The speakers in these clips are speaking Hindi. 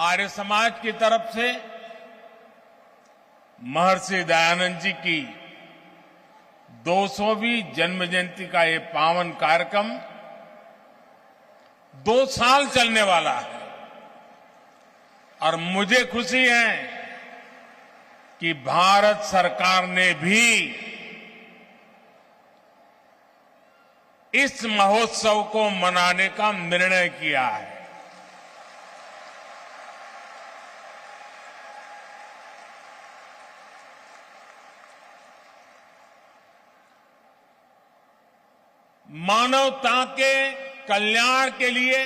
आर्य समाज की तरफ से महर्षि दयानंद जी की 200वीं जन्म जयंती का ये पावन कार्यक्रम 2 साल चलने वाला है और मुझे खुशी है कि भारत सरकार ने भी इस महोत्सव को मनाने का निर्णय किया है। मानवता के कल्याण के लिए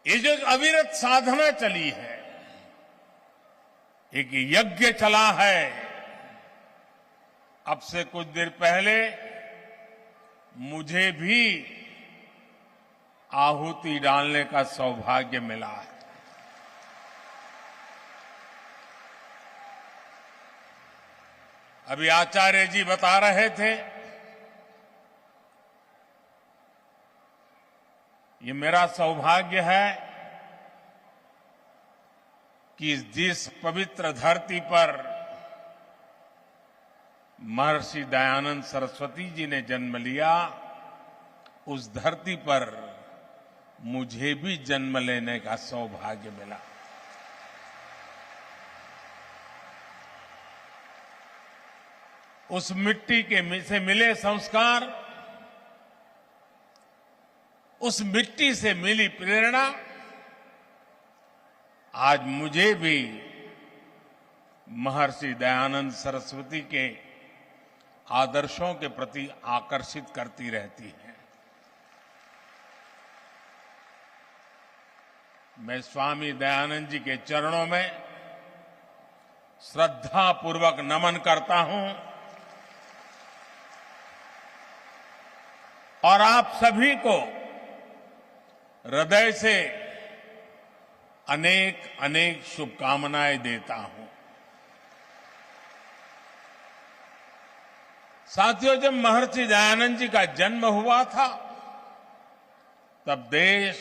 ये जो एक अविरत साधना चली है, एक यज्ञ चला है। अब से कुछ देर पहले मुझे भी आहुति डालने का सौभाग्य मिला है। अभी आचार्य जी बता रहे थे, ये मेरा सौभाग्य है कि जिस पवित्र धरती पर महर्षि दयानंद सरस्वती जी ने जन्म लिया, उस धरती पर मुझे भी जन्म लेने का सौभाग्य मिला। उस मिट्टी के से मिले संस्कार, उस मिट्टी से मिली प्रेरणा आज मुझे भी महर्षि दयानंद सरस्वती के आदर्शों के प्रति आकर्षित करती रहती है। मैं स्वामी दयानंद जी के चरणों में श्रद्धापूर्वक नमन करता हूं और आप सभी को हृदय से अनेक अनेक शुभकामनाएं देता हूं। साथियों, जब महर्षि दयानंद जी का जन्म हुआ था, तब देश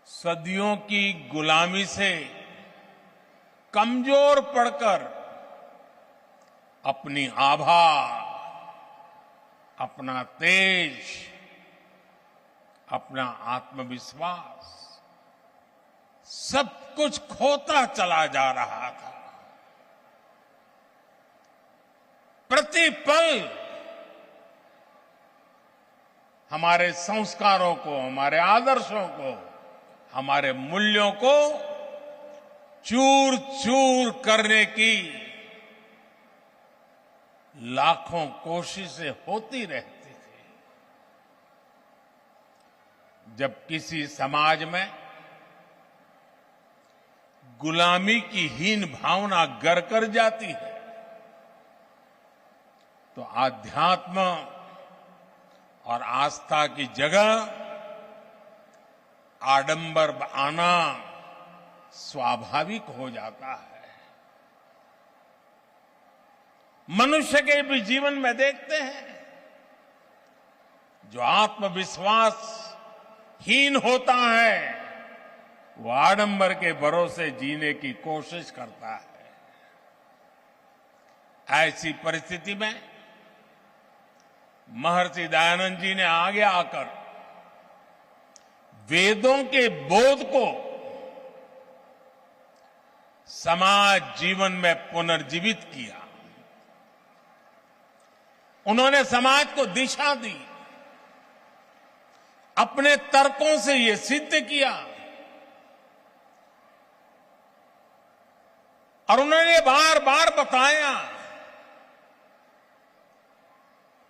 सदियों की गुलामी से कमजोर पड़कर अपनी आभा, अपना तेज, अपना आत्मविश्वास सब कुछ खोता चला जा रहा था। प्रतिपल हमारे संस्कारों को, हमारे आदर्शों को, हमारे मूल्यों को चूर चूर करने की लाखों कोशिशें होती रहती थी। जब किसी समाज में गुलामी की हीन भावना गर कर जाती है, तो आध्यात्म और आस्था की जगह आडंबर आना स्वाभाविक हो जाता है। मनुष्य के भी जीवन में देखते हैं, जो आत्मविश्वास हीन होता है, वो आडंबर के भरोसे जीने की कोशिश करता है। ऐसी परिस्थिति में महर्षि दयानंद जी ने आगे आकर वेदों के बोध को समाज जीवन में पुनर्जीवित किया। उन्होंने समाज को दिशा दी, अपने तर्कों से ये सिद्ध किया और उन्होंने बार बार बताया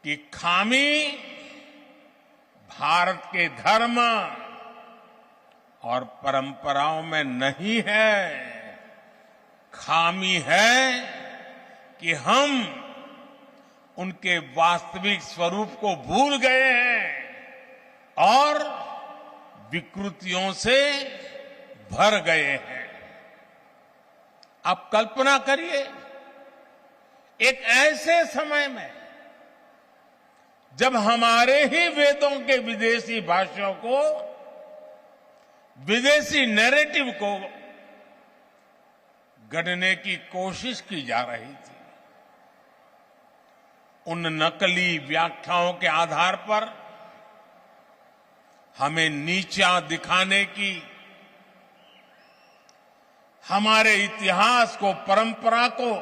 कि खामी भारत के धर्म और परंपराओं में नहीं है, खामी है कि हम उनके वास्तविक स्वरूप को भूल गए हैं और विकृतियों से भर गए हैं। आप कल्पना करिए, एक ऐसे समय में जब हमारे ही वेदों के विदेशी भाषाओं को विदेशी नैरेटिव को गढ़ने की कोशिश की जा रही थी। उन नकली व्याख्याओं के आधार पर हमें नीचा दिखाने की, हमारे इतिहास को, परंपरा को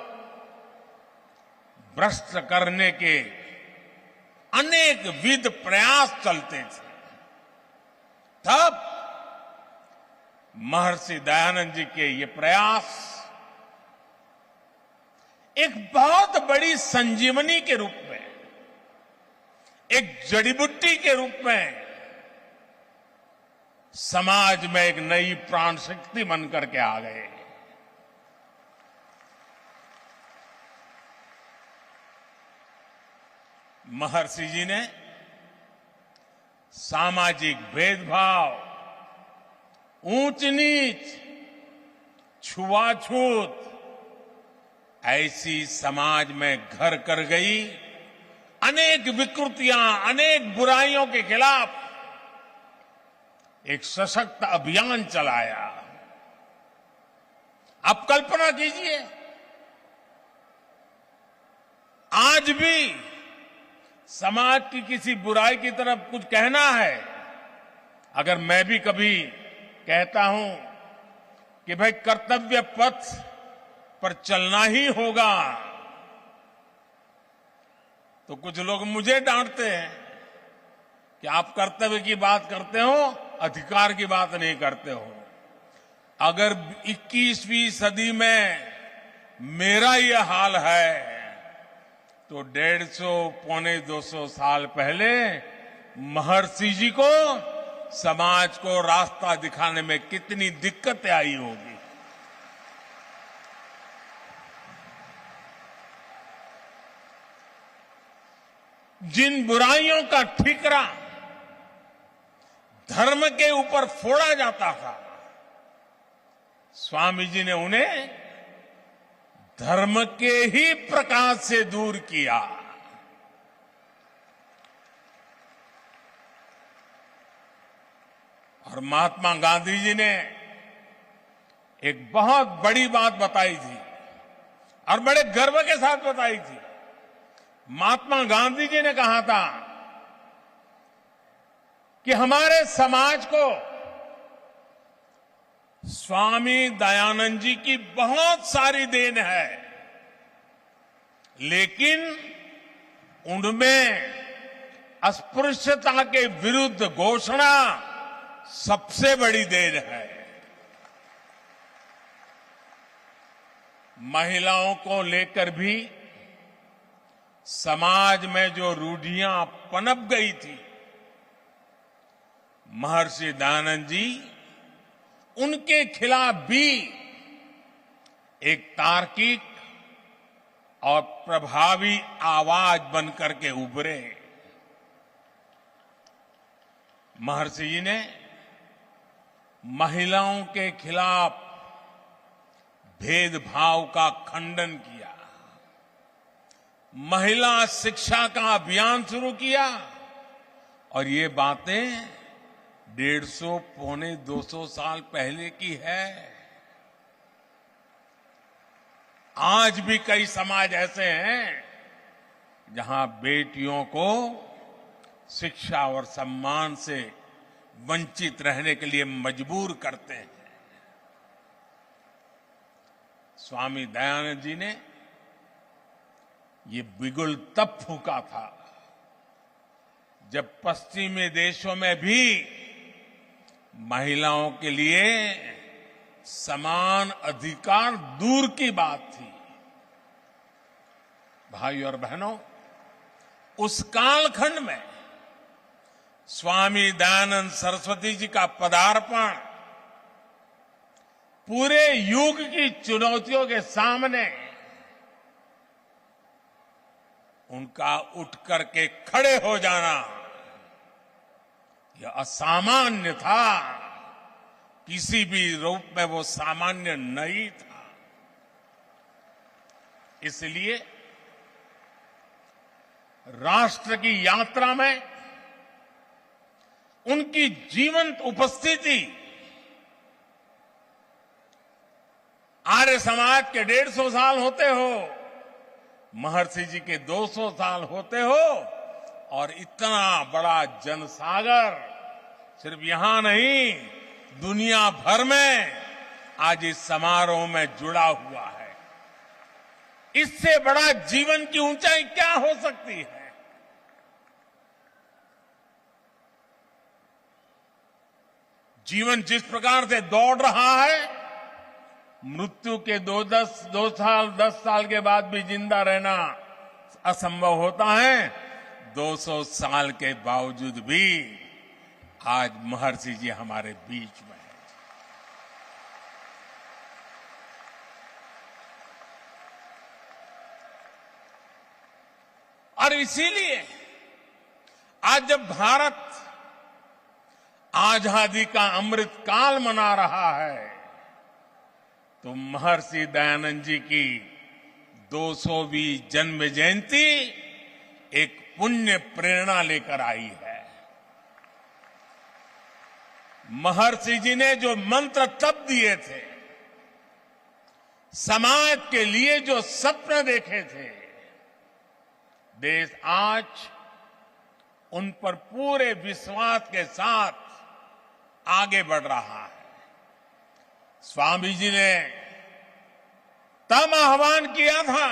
भ्रष्ट करने के अनेक विध प्रयास चलते थे। तब महर्षि दयानंद जी के ये प्रयास एक बहुत बड़ी संजीवनी के रूप में, एक जड़ी बूटी के रूप में समाज में एक नई प्राण शक्ति बन करके आ गए। महर्षि जी ने सामाजिक भेदभाव, ऊंच नीच, छुआछूत ऐसी समाज में घर कर गई अनेक विकृतियां, अनेक बुराइयों के खिलाफ एक सशक्त अभियान चलाया। आप कल्पना कीजिए, आज भी समाज की किसी बुराई की तरफ कुछ कहना है, अगर मैं भी कभी कहता हूं कि भाई कर्तव्य पथ पर चलना ही होगा, तो कुछ लोग मुझे डांटते हैं कि आप कर्तव्य की बात करते हो, अधिकार की बात नहीं करते हो। अगर 21वीं सदी में मेरा यह हाल है, तो 150 पौने 200 साल पहले महर्षि जी को समाज को रास्ता दिखाने में कितनी दिक्कतें आई होगी। जिन बुराइयों का ठीकरा धर्म के ऊपर फोड़ा जाता था, स्वामी जी ने उन्हें धर्म के ही प्रकाश से दूर किया। और महात्मा गांधी जी ने एक बहुत बड़ी बात बताई थी और बड़े गर्व के साथ बताई थी। महात्मा गांधी जी ने कहा था कि हमारे समाज को स्वामी दयानंद जी की बहुत सारी देन है, लेकिन उनमें अस्पृश्यता के विरुद्ध घोषणा सबसे बड़ी देन है। महिलाओं को लेकर भी समाज में जो रूढ़ियां पनप गई थी, महर्षि दयानंद जी उनके खिलाफ भी एक तार्किक और प्रभावी आवाज बनकर के उभरे। महर्षि जी ने महिलाओं के खिलाफ भेदभाव का खंडन किया, महिला शिक्षा का अभियान शुरू किया, और ये बातें 150 पौने 200 साल पहले की है। आज भी कई समाज ऐसे हैं जहां बेटियों को शिक्षा और सम्मान से वंचित रहने के लिए मजबूर करते हैं। स्वामी दयानंद जी ने ये बिगुल तब फूंका था जब पश्चिमी देशों में भी महिलाओं के लिए समान अधिकार दूर की बात थी। भाई और बहनों, उस कालखंड में स्वामी दयानंद सरस्वती जी का पदार्पण पूरे युग की चुनौतियों के सामने उनका उठ करके खड़े हो जाना यह असामान्य था। किसी भी रूप में वो सामान्य नहीं था। इसलिए राष्ट्र की यात्रा में उनकी जीवंत उपस्थिति आर्य समाज के 150 साल होते हो, महर्षि जी के 200 साल होते हो, और इतना बड़ा जनसागर सिर्फ यहां नहीं, दुनिया भर में आज इस समारोह में जुड़ा हुआ है। इससे बड़ा जीवन की ऊंचाई क्या हो सकती है? जीवन जिस प्रकार से दौड़ रहा है, मृत्यु के 10 साल के बाद भी जिंदा रहना असंभव होता है। 200 साल के बावजूद भी आज महर्षि जी हमारे बीच में हैं। और इसीलिए आज जब भारत आजादी का अमृत काल मना रहा है, तो महर्षि दयानंद जी की 200वीं जन्म जयंती एक पुण्य प्रेरणा लेकर आई है। महर्षि जी ने जो मंत्र तब दिए थे, समाज के लिए जो सपने देखे थे, देश आज उन पर पूरे विश्वास के साथ आगे बढ़ रहा है। स्वामी जी ने तब आह्वान किया था,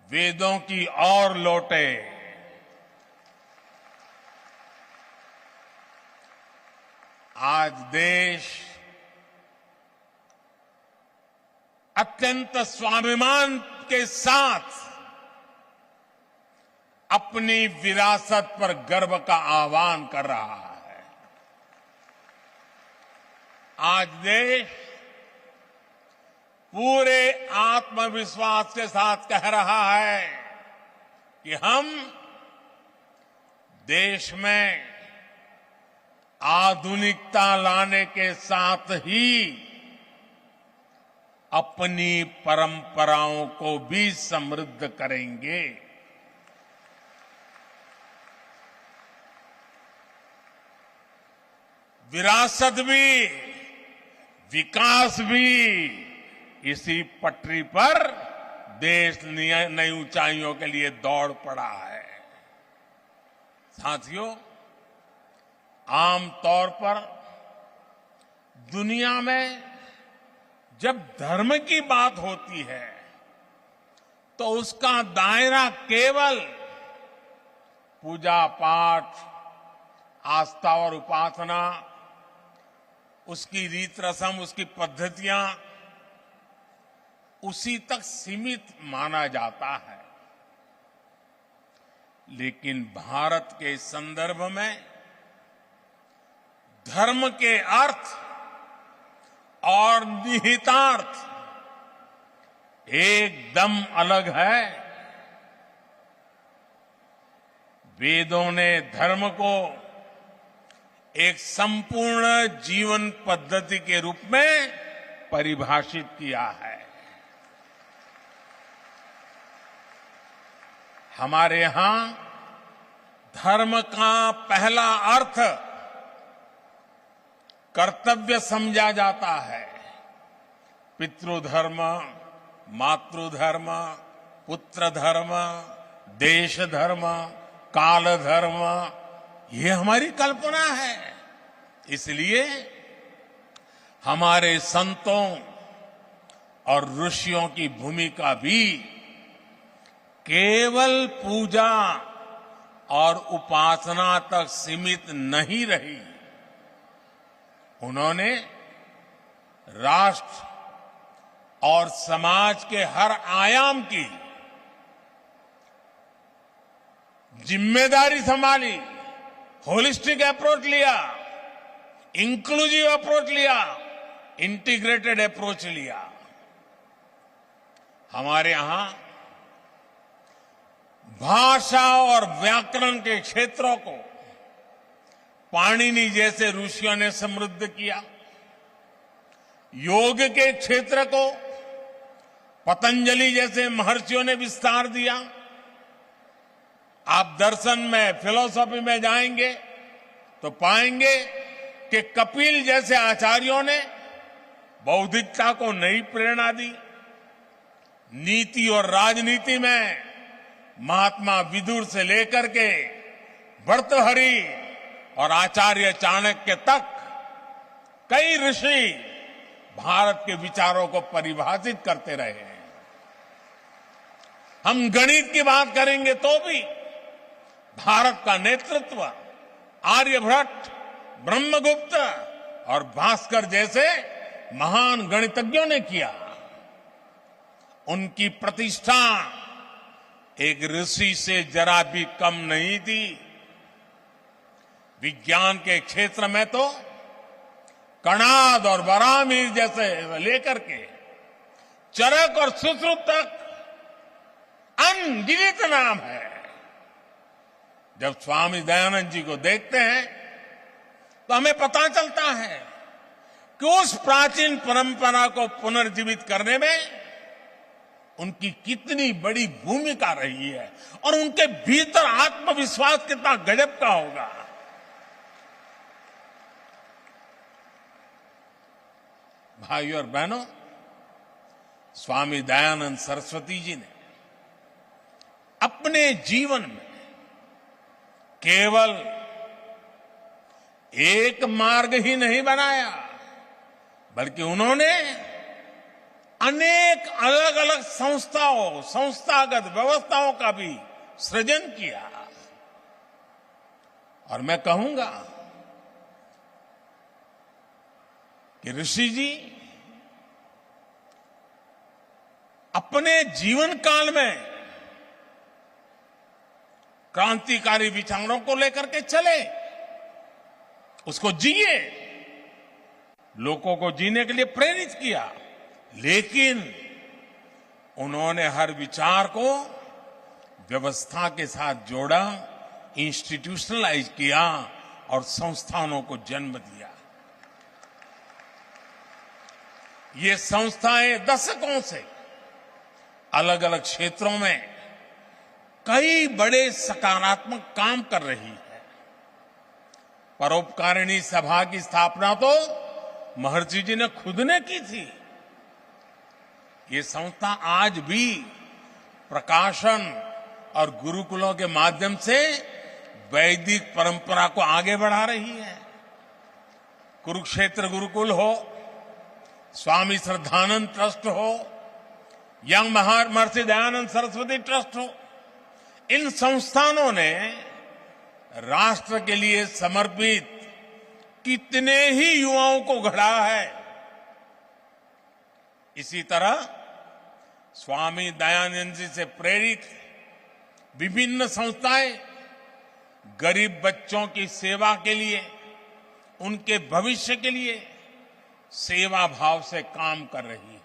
वेदों की ओर लौटे। आज देश अत्यंत स्वाभिमान के साथ अपनी विरासत पर गर्व का आह्वान कर रहा है। आज देश पूरे आत्मविश्वास के साथ कह रहा है कि हम देश में आधुनिकता लाने के साथ ही अपनी परंपराओं को भी समृद्ध करेंगे। विरासत भी, विकास भी, इसी पटरी पर देश नई ऊंचाइयों के लिए दौड़ पड़ा है। साथियों, आमतौर पर दुनिया में जब धर्म की बात होती है, तो उसका दायरा केवल पूजा पाठ, आस्था और उपासना, उसकी रीत रस्म, उसकी पद्धतियां, उसी तक सीमित माना जाता है। लेकिन भारत के संदर्भ में धर्म के अर्थ और निहितार्थ एकदम अलग है। वेदों ने धर्म को एक संपूर्ण जीवन पद्धति के रूप में परिभाषित किया है। हमारे यहां धर्म का पहला अर्थ कर्तव्य समझा जाता है। पितृधर्म, मातृधर्म, पुत्र धर्म, देश धर्म, काल धर्म, ये हमारी कल्पना है। इसलिए हमारे संतों और ऋषियों की भूमिका भी केवल पूजा और उपासना तक सीमित नहीं रही। उन्होंने राष्ट्र और समाज के हर आयाम की जिम्मेदारी संभाली, होलिस्टिक अप्रोच लिया, इंक्लूसिव अप्रोच लिया, इंटीग्रेटेड अप्रोच लिया। हमारे यहां भाषा और व्याकरण के क्षेत्रों को पाणिनि जैसे ऋषियों ने समृद्ध किया। योग के क्षेत्र को पतंजलि जैसे महर्षियों ने विस्तार दिया। आप दर्शन में, फिलॉसफी में जाएंगे तो पाएंगे कि कपिल जैसे आचार्यों ने बौद्धिकता को नई प्रेरणा दी। नीति और राजनीति में महात्मा विदुर से लेकर के भर्तृहरि और आचार्य चाणक्य तक कई ऋषि भारत के विचारों को परिभाषित करते रहे हैं। हम गणित की बात करेंगे तो भी भारत का नेतृत्व आर्यभट्ट, ब्रह्मगुप्त और भास्कर जैसे महान गणितज्ञों ने किया। उनकी प्रतिष्ठा एक ऋषि से जरा भी कम नहीं थी। विज्ञान के क्षेत्र में तो कणाद और बरामीर जैसे लेकर के चरक और सुश्रुत तक अनगिनत नाम है। जब स्वामी दयानंद जी को देखते हैं तो हमें पता चलता है कि उस प्राचीन परंपरा को पुनर्जीवित करने में उनकी कितनी बड़ी भूमिका रही है और उनके भीतर आत्मविश्वास कितना गजब का होगा। भाइयों और बहनों, स्वामी दयानंद सरस्वती जी ने अपने जीवन में केवल एक मार्ग ही नहीं बनाया, बल्कि उन्होंने अनेक अलग अलग संस्थागत व्यवस्थाओं का भी सृजन किया। और मैं कहूंगा कि ऋषि जी अपने जीवन काल में क्रांतिकारी विचारों को लेकर के चले, उसको जिए, लोगों को जीने के लिए प्रेरित किया। लेकिन उन्होंने हर विचार को व्यवस्था के साथ जोड़ा, इंस्टीट्यूशनलाइज किया और संस्थानों को जन्म दिया। ये संस्थाएं दशकों से अलग अलग क्षेत्रों में कई बड़े सकारात्मक काम कर रही है। परोपकारिणी सभा की स्थापना तो महर्षि जी ने खुद ने की थी। ये संस्था आज भी प्रकाशन और गुरुकुलों के माध्यम से वैदिक परंपरा को आगे बढ़ा रही है। कुरुक्षेत्र गुरुकुल हो, स्वामी श्रद्धानंद ट्रस्ट हो या महर्षि दयानंद सरस्वती ट्रस्ट हो, इन संस्थानों ने राष्ट्र के लिए समर्पित कितने ही युवाओं को गढ़ा है। इसी तरह स्वामी दयानंद जी से प्रेरित विभिन्न संस्थाएं गरीब बच्चों की सेवा के लिए, उनके भविष्य के लिए सेवा भाव से काम कर रही है।